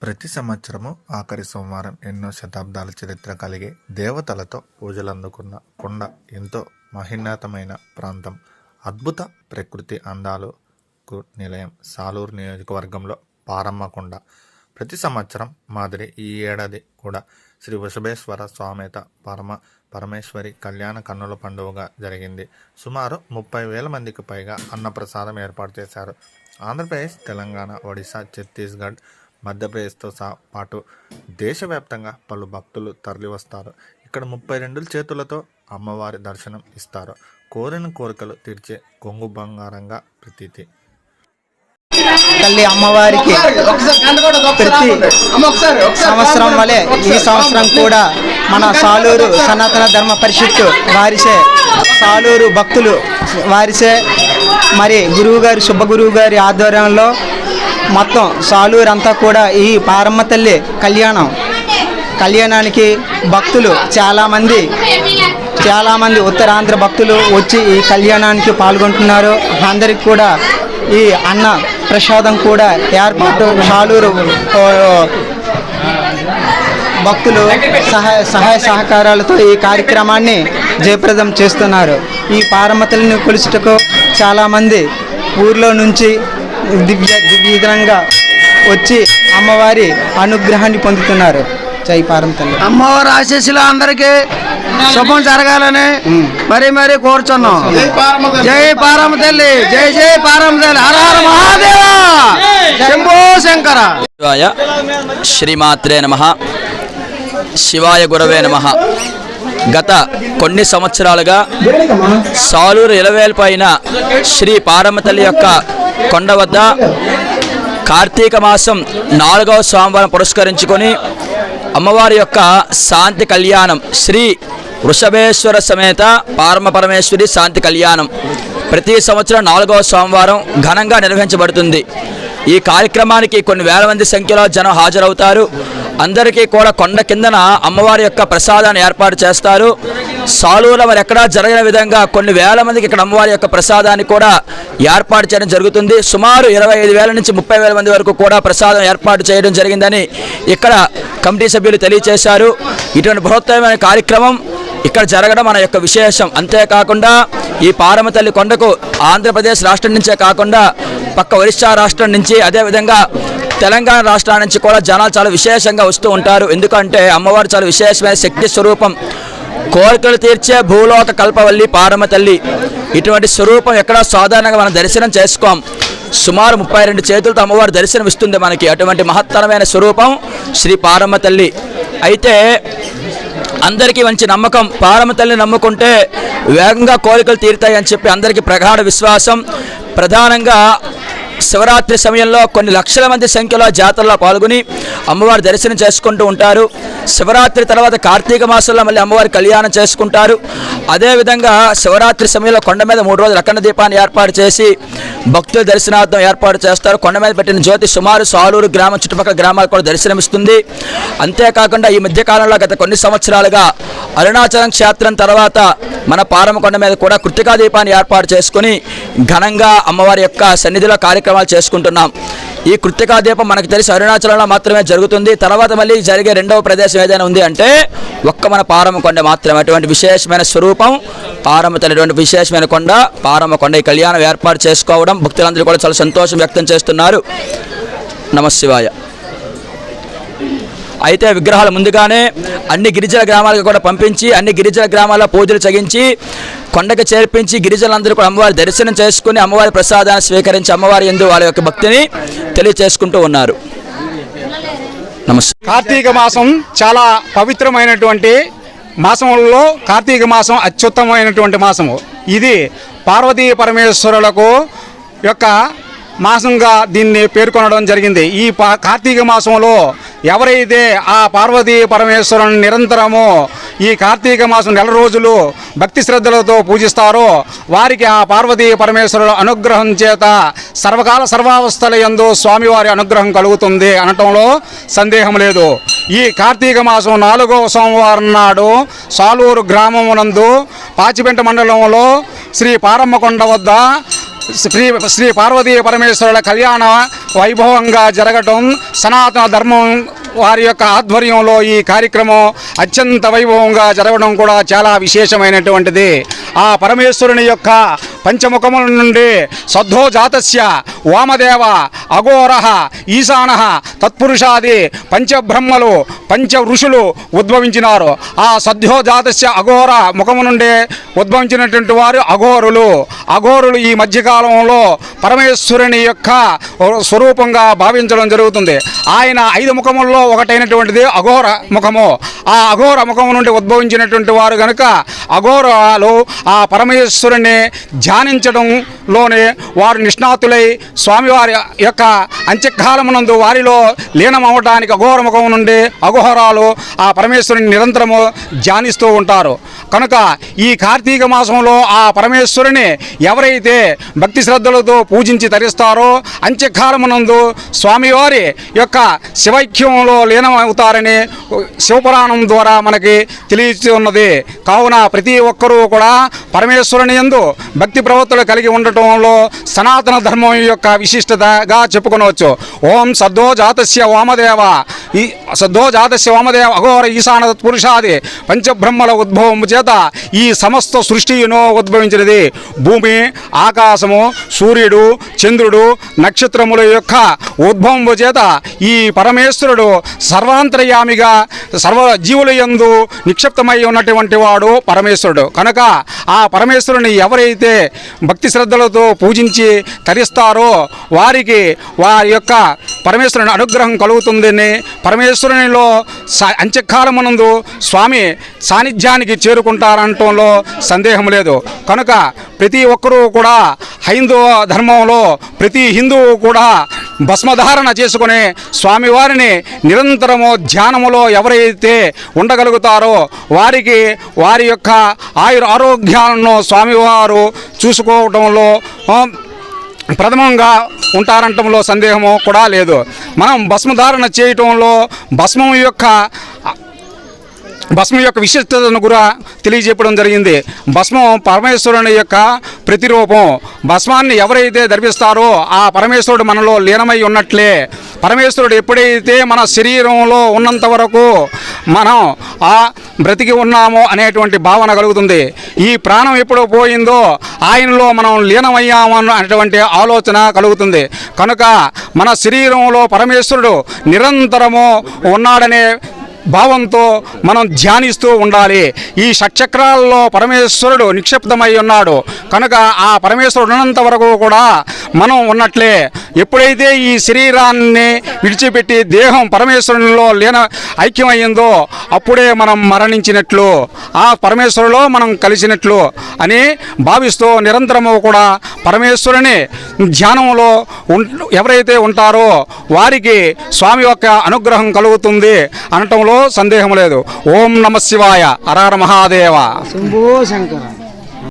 ప్రతి సంవత్సరము ఆఖరి సోమవారం ఎన్నో శతాబ్దాల చరిత్ర కలిగి దేవతలతో పూజలు అందుకున్న కొండ ఎంతో మహిన్నతమైన ప్రాంతం. అద్భుత ప్రకృతి అందాలకు నిలయం సాలూరు నియోజకవర్గంలో పారమ్మకొండ. ప్రతి సంవత్సరం మాదిరి ఈ ఏడాది కూడా శ్రీ వృషభేశ్వర స్వామేత పరమేశ్వరి కళ్యాణ కన్నుల పండుగగా జరిగింది. సుమారు 30,000 మందికి పైగా అన్నప్రసాదం ఏర్పాటు చేశారు. ఆంధ్రప్రదేశ్, తెలంగాణ, ఒడిశా, ఛత్తీస్గఢ్, మధ్యప్రదేశ్తో పాటు దేశవ్యాప్తంగా పలు భక్తులు తరలివస్తారు. ఇక్కడ 32 చేతులతో అమ్మవారి దర్శనం ఇస్తారు. కోరిన కోరికలు తీర్చే కొంగు బంగారంగా ప్రతీతి. తల్లి అమ్మవారికి ప్రతి సంవత్సరం వలె ఈ సంవత్సరం కూడా మన సాలూరు సనాతన ధర్మ పరిషత్తు వారిసే, సాలూరు భక్తులు వారిసే, మరి గురువుగారు శుభగురువు గారి ఆధ్వర్యంలో మొత్తం సాలూరు అంతా కూడా ఈ పారమ్మ తల్లి కళ్యాణానికి భక్తులు చాలామంది ఉత్తరాంధ్ర భక్తులు వచ్చి ఈ కళ్యాణానికి పాల్గొంటున్నారు. అందరికి కూడా ఈ అన్న ప్రసాదం కూడా ఏర్పాటు సాలూరు భక్తులు సహాయ సహకారాలతో ఈ కార్యక్రమాన్ని జయప్రదం చేస్తున్నారు. ఈ పారమ్మ తల్లిని కొలుచుటకు చాలామంది ఊర్లో నుంచి దివ్యంగా వచ్చి అమ్మవారి అనుగ్రహాన్ని పొందుతున్నారు. జై పారమ్మ తల్లి. అమ్మవారి ఆశీస్సులు అందరికీ శుభం జరగాలని మరీ కోరుచున్నాం. జై పారమ్మ తల్లి, జై జై పారమ్మ తల్లి, హర హర మహాదేవ, శంభో శంకర. శివాయ శ్రీమాత్రే నమః, శివాయ గురవే నమః. గత కొన్ని సంవత్సరాలుగా సాలూరు 20,000 పైన శ్రీ పారమ్మ తల్లి యొక్క కొండ వద్ద కార్తీక మాసం 4వ సోమవారం పురస్కరించుకొని అమ్మవారి యొక్క శాంతి కళ్యాణం శ్రీ వృషభేశ్వర సమేత పరమేశ్వరి శాంతి కళ్యాణం ప్రతి సంవత్సరం 4వ సోమవారం ఘనంగా నిర్వహించబడుతుంది. ఈ కార్యక్రమానికి కొన్ని వేల మంది సంఖ్యలో జనం హాజరవుతారు. అందరికీ కూడా కొండ కిందన అమ్మవారి యొక్క ప్రసాదాన్ని ఏర్పాటు చేస్తారు. సాలూరులో మరి ఎక్కడా జరిగిన విధంగా కొన్ని వేల మందికి ఇక్కడ అమ్మవారి యొక్క ప్రసాదాన్ని కూడా ఏర్పాటు చేయడం జరుగుతుంది. సుమారు 25,000 నుంచి 30,000 మంది వరకు కూడా ప్రసాదం ఏర్పాటు చేయడం జరిగిందని ఇక్కడ కమిటీ సభ్యులు తెలియజేశారు. ఇటువంటి బృహత్తరమైన కార్యక్రమం ఇక్కడ జరగడం మన యొక్క విశేషం. అంతేకాకుండా ఈ పారమ్మ తల్లి కొండకు ఆంధ్రప్రదేశ్ రాష్ట్రం నుంచే కాకుండా పక్క ఒరిస్సా రాష్ట్రం నుంచి, అదేవిధంగా తెలంగాణ రాష్ట్రాల నుంచి కూడా జనాలు చాలా విశేషంగా వస్తూ ఉంటారు. ఎందుకంటే అమ్మవారు చాలా విశేషమైన శక్తి స్వరూపం, కోరికలు తీర్చే భూలోక కల్పవల్లి పారమ్మ తల్లి. ఇటువంటి స్వరూపం ఎక్కడా సాధారణంగా మనం దర్శనం చేసుకోం. సుమారు 32 చేతులతో అమ్మవారు దర్శనం ఇస్తుంది మనకి. అటువంటి మహత్తరమైన స్వరూపం శ్రీ పారమ్మ తల్లి. అయితే అందరికీ మంచి నమ్మకం, పారమ్మ తల్లిని నమ్ముకుంటే వేగంగా కోరికలు తీరుతాయని చెప్పి అందరికీ ప్రగాఢ విశ్వాసం. ప్రధానంగా శివరాత్రి సమయంలో కొన్ని లక్షల మంది సంఖ్యలో జాతరలో పాల్గొని అమ్మవారి దర్శనం చేసుకుంటూ ఉంటారు. శివరాత్రి తర్వాత కార్తీక మాసంలో మళ్ళీ అమ్మవారి కళ్యాణం చేసుకుంటారు. అదేవిధంగా శివరాత్రి సమయంలో కొండ మీద 3 రోజులు అఖండ దీపాన్ని ఏర్పాటు చేసి భక్తుల దర్శనార్థం ఏర్పాటు చేస్తారు. కొండ మీద పెట్టిన జ్యోతి సుమారు సాలూరు గ్రామం చుట్టుపక్కల గ్రామాలకు కూడా దర్శనమిస్తుంది. అంతేకాకుండా ఈ మధ్యకాలంలో గత కొన్ని సంవత్సరాలుగా అరుణాచలం క్షేత్రం తర్వాత మన పారమ్మ కొండ మీద కూడా కృత్తికా దీపాన్ని ఏర్పాటు చేసుకుని ఘనంగా అమ్మవారి యొక్క సన్నిధిలో కార్యక్రమాలు చేసుకుంటున్నాం. ఈ కృత్తికా దీపం మనకు తెలిసి అరుణాచలంలో మాత్రమే జరుగుతుంది. తర్వాత మళ్ళీ జరిగే రెండవ ప్రదేశం ఏదైనా ఉంది అంటే ఒక్క మన పారమ్మ కొండ మాత్రమే. అటువంటి విశేషమైన స్వరూపం పారమ్మ తల్లి, అటువంటి విశేషమైన కొండ పారమ్మ కొండ. ఈ కళ్యాణం ఏర్పాటు చేసుకోవడం భక్తులందరూ కూడా చాలా సంతోషం వ్యక్తం చేస్తున్నారు. నమశివాయ. అయితే విగ్రహాలు ముందుగానే అన్ని గిరిజన గ్రామాలకు కూడా పంపించి అన్ని గిరిజన గ్రామాల్లో పూజలు చేయించి కొండకు చేర్పించి గిరిజనులందరూ కూడా అమ్మవారి దర్శనం చేసుకుని అమ్మవారి ప్రసాదాన్ని స్వీకరించి అమ్మవారి యందు వాళ్ళ యొక్క భక్తిని తెలియచేసుకుంటూ ఉన్నారు. నమస్తే. కార్తీక మాసం చాలా పవిత్రమైనటువంటి మాసంలో కార్తీక మాసం అత్యుత్తమైనటువంటి మాసము. ఇది పార్వతీ పరమేశ్వరులకు యొక్క మాసంగా దీన్ని పేర్కొనడం జరిగింది. ఈ కార్తీక మాసంలో ఎవరైతే ఆ పార్వతీ పరమేశ్వరుని నిరంతరము ఈ కార్తీక మాసం 4 రోజులు భక్తి శ్రద్ధలతో పూజిస్తారో వారికి ఆ పార్వతీ పరమేశ్వరుల అనుగ్రహం చేత సర్వకాల సర్వావస్థల యందు స్వామివారి అనుగ్రహం కలుగుతుంది అనటంలో సందేహం లేదు. ఈ కార్తీక మాసం 4వ సోమవారం నాడు సాలూరు గ్రామమునందు పాచిపెంట మండలంలో శ్రీ పారమ్మకొండ వద్ద శ్రీ పార్వతీ పరమేశ్వరుల కళ్యాణ వైభవంగా జరగటం, సనాతన ధర్మం వారి యొక్క ఆధ్వర్యంలో ఈ కార్యక్రమం అత్యంత వైభవంగా జరగడం కూడా చాలా విశేషమైనటువంటిది. ఆ పరమేశ్వరుని యొక్క పంచముఖముల నుండి సద్ధోజాతస్య వామదేవ అఘోర ఈశాన తత్పురుషాది పంచబ్రహ్మలు పంచ ఋషులు ఉద్భవించినారు. ఆ సద్ధోజాతస్య అఘోర ముఖము నుండి ఉద్భవించినటువంటి వారు అఘోరులు ఈ మధ్యకాలంలో పరమేశ్వరుని యొక్క స్వరూపంగా భావించడం జరుగుతుంది. ఆయన 5 ముఖముల్లో ఒకటైనటువంటిది అఘోర ముఖము. ఆ అఘోర ముఖము నుండి ఉద్భవించినటువంటి వారు కనుక అఘోరాలు ఆ పరమేశ్వరుని ధ్యానించడంలోనే వారు నిష్ణాతులై స్వామివారి యొక్క అంత్యకాలమునందు వారిలో లీనమవటానికి అఘోర ముఖము నుండి అఘోరాలు ఆ పరమేశ్వరుని నిరంతరము ధ్యానిస్తూ ఉంటారు. కనుక ఈ కార్తీక మాసంలో ఆ పరమేశ్వరుని ఎవరైతే భక్తి శ్రద్ధలతో పూజించి తరిస్తారో అంత్యకాలమునందు స్వామివారి యొక్క శివైక్యంలో లీనమవుతారని శివపురాణం ద్వారా మనకి తెలియచున్నది. కావున ప్రతి ఒక్కరూ కూడా పరమేశ్వరుని యందు భక్తి ప్రవృత్తులు కలిగి ఉండటంలో సనాతన ధర్మం యొక్క విశిష్టతగా చెప్పుకొనవచ్చు. ఓం సద్ధోజాతస్య వామదేవ ఈ సద్ధోజాతస్య వామదేవ అఘోర ఈశాన పురుషాది పంచబ్రహ్మల ఉద్భవం చేత ఈ సమస్త సృష్టిను ఉద్భవించినది. భూమి, ఆకాశము, సూర్యుడు, చంద్రుడు, నక్షత్రముల యొక్క ఉద్భవం చేత ఈ పరమేశ్వరుడు సర్వాంతర్యామిగా సర్వ జీవుల యందు నిక్షిప్తమై ఉన్నటువంటి వాడు పరమేశ్వరుడు. కనుక ఆ పరమేశ్వరుని ఎవరైతే భక్తి శ్రద్ధలతో పూజించి తరిస్తారో వారికి వారి యొక్క పరమేశ్వరుని అనుగ్రహం కలుగుతుందని, పరమేశ్వరునిలో అంత్యకాలమునందు స్వామి సాన్నిధ్యానికి చేరుకుంటారనటంలో సందేహం లేదు. కనుక ప్రతి ఒక్కరూ కూడా హైందవ ధర్మంలో ప్రతి హిందువు కూడా భస్మధారణ చేసుకుని స్వామివారిని నిరంతరము ధ్యానములో ఎవరైతే ఉండగలుగుతారో వారికి వారి యొక్క ఆరోగ్యాలను స్వామివారు చూసుకోవడంలో ప్రథమంగా ఉంటారంటంలో సందేహము కూడా లేదు. మనం భస్మధారణ చేయటంలో భస్మం యొక్క విశిష్టతను కూడా తెలియజెప్పడం జరిగింది. భస్మం పరమేశ్వరుని యొక్క ప్రతిరూపం. భస్మాన్ని ఎవరైతే ధరిస్తారో ఆ పరమేశ్వరుడు మనలో లీనమై ఉన్నట్లే. పరమేశ్వరుడు ఎప్పుడైతే మన శరీరంలో ఉన్నంత వరకు మనం ఆ బ్రతికి ఉన్నామో అనేటువంటి భావన కలుగుతుంది. ఈ ప్రాణం ఎప్పుడు పోయిందో ఆయనలో మనం లీనమయ్యాము అనేటువంటి ఆలోచన కలుగుతుంది. కనుక మన శరీరంలో పరమేశ్వరుడు నిరంతరము ఉన్నాడనే భావంతో మనం ధ్యానిస్తూ ఉండాలి. ఈ షట్చక్రాల్లో పరమేశ్వరుడు నిక్షిప్తమై ఉన్నాడు. కనుక ఆ పరమేశ్వరుడు ఉన్నంత వరకు కూడా మనం ఉన్నట్లే. ఎప్పుడైతే ఈ శరీరాన్ని విడిచిపెట్టి దేహం పరమేశ్వరునిలో ఐక్యమయ్యిందో అప్పుడే మనం మరణించినట్లు, ఆ పరమేశ్వరులో మనం కలిసినట్లు అని భావిస్తూ నిరంతరము కూడా పరమేశ్వరుని ధ్యానంలో ఎవరైతే ఉంటారో వారికి స్వామి యొక్క అనుగ్రహం కలుగుతుంది అనటంలో సందేహం లేదు. ఓం నమ శివాయ. హర హర మహాదేవ. శంభో శంకర.